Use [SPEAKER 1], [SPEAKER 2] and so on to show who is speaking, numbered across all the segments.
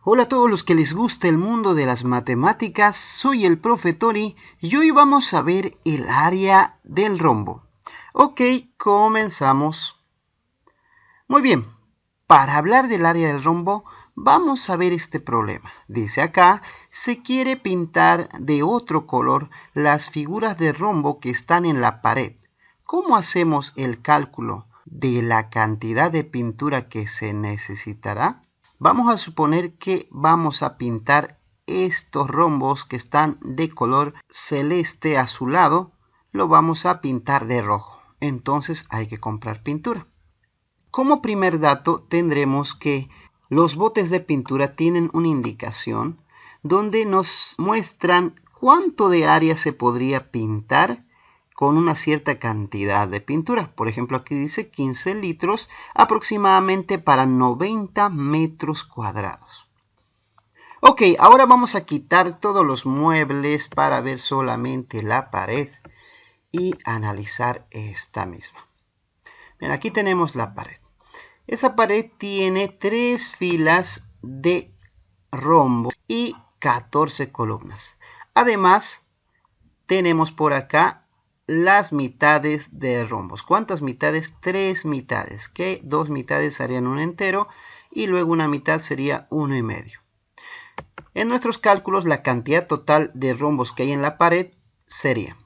[SPEAKER 1] Hola a todos los que les gusta el mundo de las matemáticas, soy el profe Tori y hoy vamos a ver el área del rombo. Ok, comenzamos. Muy bien, para hablar del área del rombo vamos a ver este problema. Dice acá, se quiere pintar de otro color las figuras de rombo que están en la pared. ¿Cómo hacemos el cálculo de la cantidad de pintura que se necesitará? Vamos a suponer que vamos a pintar estos rombos que están de color celeste azulado, lo vamos a pintar de rojo. Entonces hay que comprar pintura. Como primer dato tendremos que los botes de pintura tienen una indicación donde nos muestran cuánto de área se podría pintar con una cierta cantidad de pintura. Por ejemplo, aquí dice 15 litros aproximadamente para 90 metros cuadrados. Ok, ahora vamos a quitar todos los muebles para ver solamente la pared y analizar esta misma. Bien, aquí tenemos la pared. Esa pared tiene 3 filas de rombo y 14 columnas. Además, tenemos por acá las mitades de rombos. ¿Cuántas mitades? 3 mitades, que 2 mitades harían un entero y luego una mitad sería 1,5. En nuestros cálculos, la cantidad total de rombos que hay en la pared sería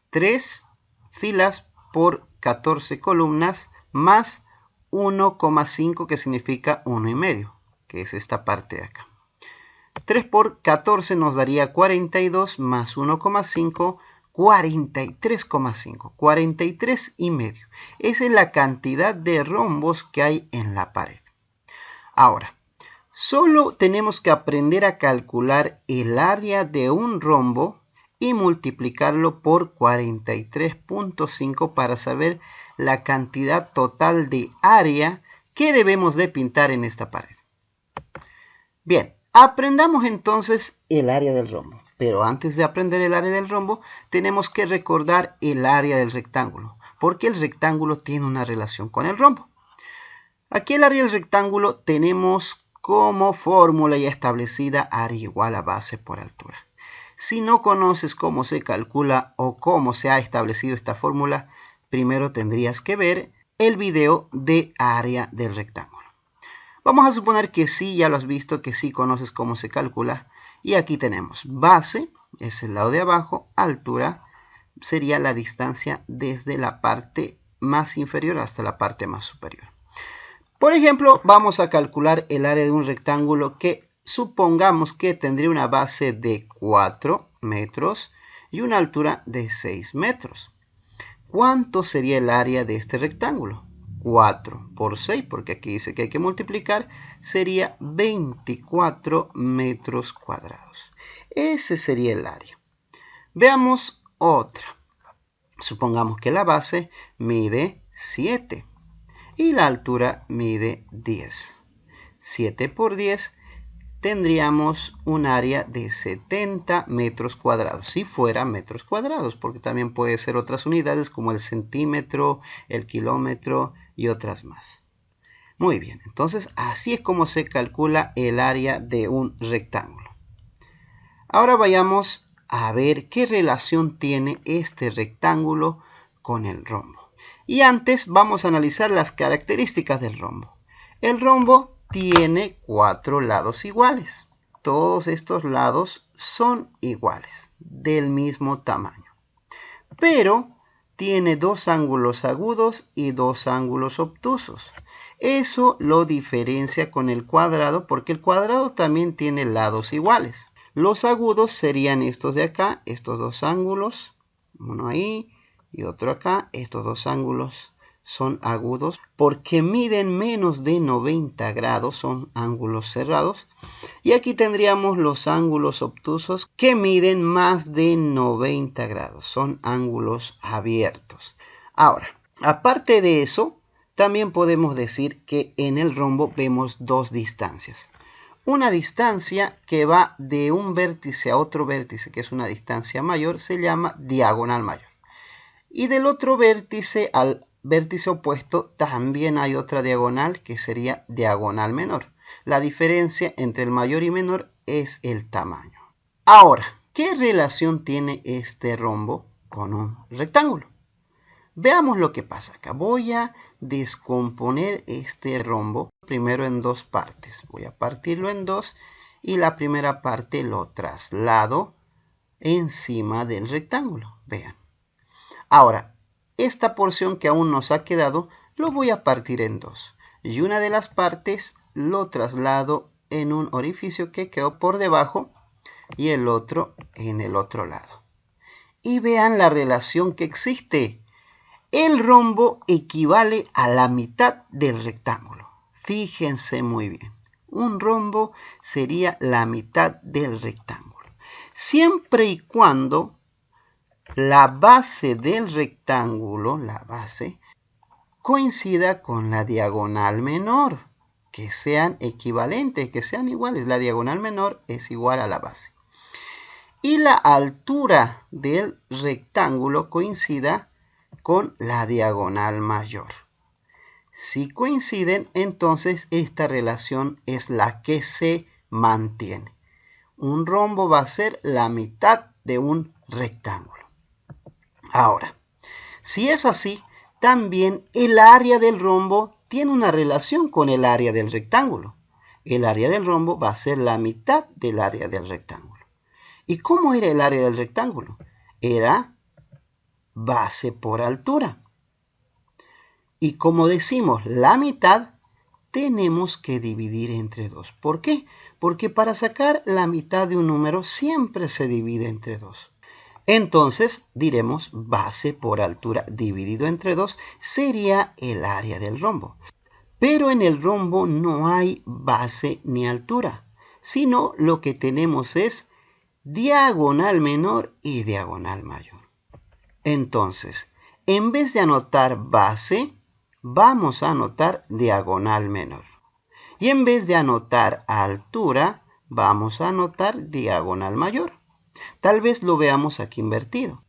[SPEAKER 1] 3 filas por 14 columnas más 1,5 que significa 1,5, que es esta parte de acá. 3 por 14 nos daría 42 más 1,5, 43,5, 43,5. Esa es la cantidad de rombos que hay en la pared. Ahora, solo tenemos que aprender a calcular el área de un rombo y multiplicarlo por 43,5 para saber la cantidad total de área que debemos de pintar en esta pared. Bien, aprendamos entonces el área del rombo. Pero antes de aprender el área del rombo, tenemos que recordar el área del rectángulo, porque el rectángulo tiene una relación con el rombo. Aquí el área del rectángulo tenemos como fórmula ya establecida área igual a base por altura. Si no conoces cómo se calcula o cómo se ha establecido esta fórmula, primero tendrías que ver el video de área del rectángulo. Vamos a suponer que sí, ya lo has visto, que sí conoces cómo se calcula. Y aquí tenemos base, es el lado de abajo, altura sería la distancia desde la parte más inferior hasta la parte más superior. Por ejemplo, vamos a calcular el área de un rectángulo que supongamos que tendría una base de 4 metros y una altura de 6 metros. ¿Cuánto sería el área de este rectángulo? 4 por 6, porque aquí dice que hay que multiplicar, sería 24 metros cuadrados. Ese sería el área. Veamos otra. Supongamos que la base mide 7 y la altura mide 10. 7 por 10 tendríamos un área de 70 metros cuadrados, si fuera metros cuadrados, porque también puede ser otras unidades como el centímetro, el kilómetro y otras más. Muy bien, entonces así es como se calcula el área de un rectángulo. Ahora vayamos a ver qué relación tiene este rectángulo con el rombo. Y antes vamos a analizar las características del rombo. El rombo tiene 4 lados iguales. Todos estos lados son iguales, del mismo tamaño. Pero tiene 2 ángulos agudos y 2 ángulos obtusos. Eso lo diferencia con el cuadrado porque el cuadrado también tiene lados iguales. Los agudos serían estos de acá, estos 2 ángulos, uno ahí y otro acá. Estos 2 ángulos son agudos porque miden menos de 90 grados, son ángulos cerrados. Y aquí tendríamos los ángulos obtusos que miden más de 90 grados, son ángulos abiertos. Ahora, aparte de eso, también podemos decir que en el rombo vemos 2 distancias. Una distancia que va de un vértice a otro vértice, que es una distancia mayor, se llama diagonal mayor. Y del otro vértice al vértice opuesto también hay otra diagonal que sería diagonal menor. La diferencia entre el mayor y menor es el tamaño. Ahora, ¿qué relación tiene este rombo con un rectángulo? Veamos lo que pasa acá. Voy a descomponer este rombo primero en dos partes. Voy a partirlo en dos y la primera parte lo traslado encima del rectángulo. Vean. Ahora, esta porción que aún nos ha quedado lo voy a partir en dos. Y una de las partes lo traslado en un orificio que quedó por debajo y el otro en el otro lado. Y vean la relación que existe. El rombo equivale a la mitad del rectángulo. Fíjense muy bien. Un rombo sería la mitad del rectángulo. Siempre y cuando la base del rectángulo, coincida con la diagonal menor. Que sean equivalentes, que sean iguales. La diagonal menor es igual a la base. Y la altura del rectángulo coincida con la diagonal mayor. Si coinciden, entonces esta relación es la que se mantiene. Un rombo va a ser la mitad de un rectángulo. Ahora, si es así, también el área del rombo tiene una relación con el área del rectángulo. El área del rombo va a ser la mitad del área del rectángulo. ¿Y cómo era el área del rectángulo? Era base por altura. Y como decimos la mitad, tenemos que dividir entre 2. ¿Por qué? Porque para sacar la mitad de un número siempre se divide entre 2. Entonces diremos base por altura dividido entre 2 sería el área del rombo. Pero en el rombo no hay base ni altura, sino lo que tenemos es diagonal menor y diagonal mayor. Entonces, en vez de anotar base, vamos a anotar diagonal menor. Y en vez de anotar altura, vamos a anotar diagonal mayor. Tal vez lo veamos aquí invertido.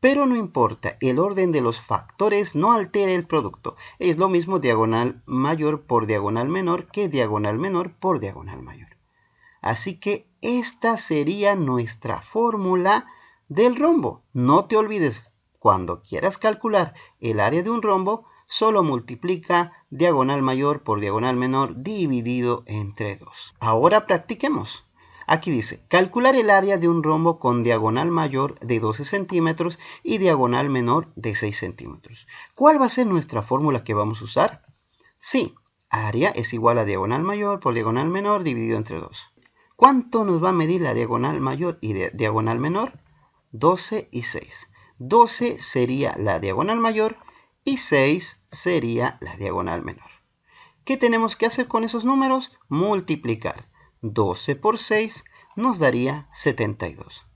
[SPEAKER 1] Pero no importa, el orden de los factores no altera el producto. Es lo mismo diagonal mayor por diagonal menor que diagonal menor por diagonal mayor. Así que esta sería nuestra fórmula del rombo. No te olvides, cuando quieras calcular el área de un rombo, solo multiplica diagonal mayor por diagonal menor dividido entre 2. Ahora practiquemos. Aquí dice, calcular el área de un rombo con diagonal mayor de 12 centímetros y diagonal menor de 6 centímetros. ¿Cuál va a ser nuestra fórmula que vamos a usar? Sí, área es igual a diagonal mayor por diagonal menor dividido entre 2. ¿Cuánto nos va a medir la diagonal mayor y diagonal menor? 12 y 6. 12 sería la diagonal mayor y 6 sería la diagonal menor. ¿Qué tenemos que hacer con esos números? Multiplicar. 12 por 6 nos daría 72.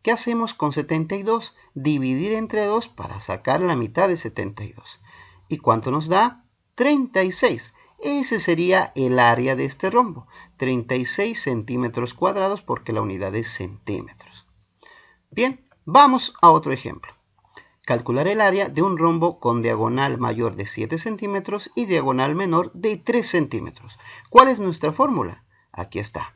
[SPEAKER 1] ¿Qué hacemos con 72? Dividir entre 2 para sacar la mitad de 72. ¿Y cuánto nos da? 36. Ese sería el área de este rombo. 36 centímetros cuadrados porque la unidad es centímetros. Bien, vamos a otro ejemplo. Calcular el área de un rombo con diagonal mayor de 7 centímetros y diagonal menor de 3 centímetros. ¿Cuál es nuestra fórmula? Aquí está.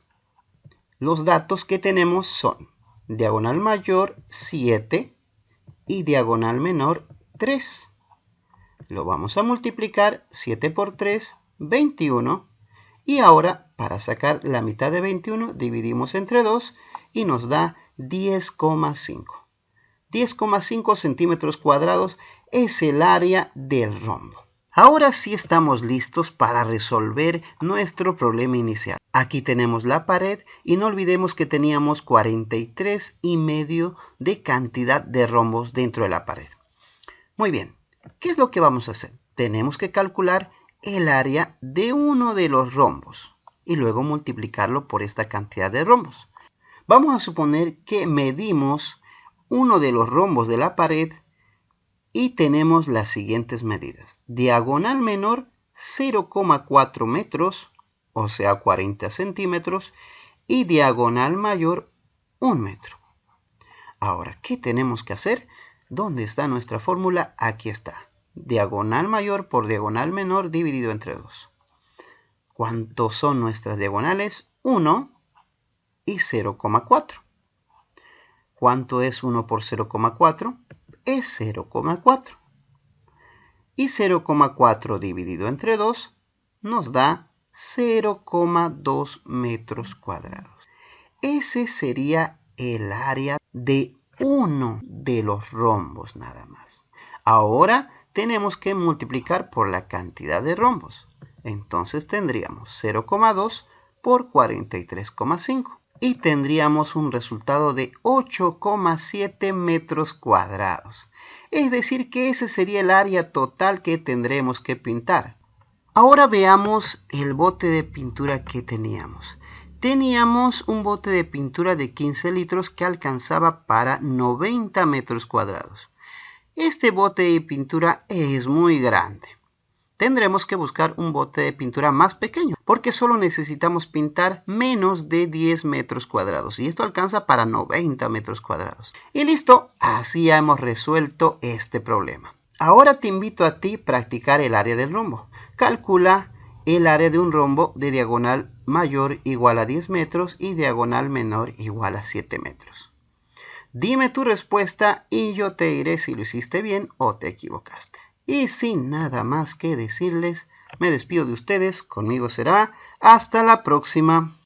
[SPEAKER 1] Los datos que tenemos son diagonal mayor 7 y diagonal menor 3. Lo vamos a multiplicar 7 por 3, 21. Y ahora, para sacar la mitad de 21, dividimos entre 2 y nos da 10,5. 10,5 centímetros cuadrados es el área del rombo. Ahora sí estamos listos para resolver nuestro problema inicial. Aquí tenemos la pared y no olvidemos que teníamos 43,5 de cantidad de rombos dentro de la pared. Muy bien, ¿qué es lo que vamos a hacer? Tenemos que calcular el área de uno de los rombos y luego multiplicarlo por esta cantidad de rombos. Vamos a suponer que medimos uno de los rombos de la pared y tenemos las siguientes medidas. Diagonal menor 0,4 metros, o sea 40 centímetros, y diagonal mayor 1 metro. Ahora, ¿qué tenemos que hacer? ¿Dónde está nuestra fórmula? Aquí está. Diagonal mayor por diagonal menor dividido entre 2. ¿Cuántos son nuestras diagonales? 1 y 0,4. ¿Cuánto es 1 por 0,4? Es 0,4. Y 0,4 dividido entre 2 nos da 0,2 metros cuadrados. Ese sería el área de uno de los rombos nada más. Ahora tenemos que multiplicar por la cantidad de rombos. Entonces tendríamos 0,2 por 43,5. Y tendríamos un resultado de 8,7 metros cuadrados. Es decir, que ese sería el área total que tendremos que pintar. Ahora veamos el bote de pintura que teníamos. Teníamos un bote de pintura de 15 litros que alcanzaba para 90 metros cuadrados. Este bote de pintura es muy grande. Tendremos que buscar un bote de pintura más pequeño, porque solo necesitamos pintar menos de 10 metros cuadrados. Y esto alcanza para 90 metros cuadrados. Y listo, así ya hemos resuelto este problema. Ahora te invito a ti a practicar el área del rombo. Calcula el área de un rombo de diagonal mayor igual a 10 metros y diagonal menor igual a 7 metros. Dime tu respuesta y yo te diré si lo hiciste bien o te equivocaste. Y sin nada más que decirles, me despido de ustedes. Conmigo será hasta la próxima.